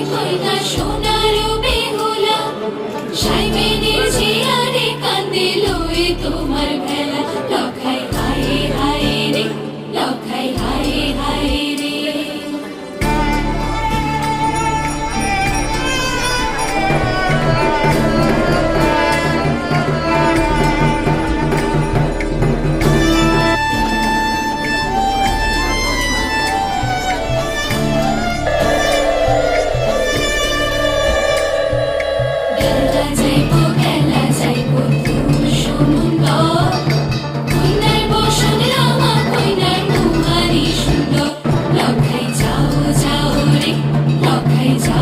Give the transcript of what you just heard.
কইনা সোনার বেহুলা সাইবেনের জিয়ারে কান্দে লয়ে তোমার ভেলা লখাই হায় হায় রে লখাই হায় হায় রে বেলা যাইবো তোর সমুন্দর কইনার বসন রামা কইনার মুহারি সুন্দর লখাই যাও যাও রে লখাই যাও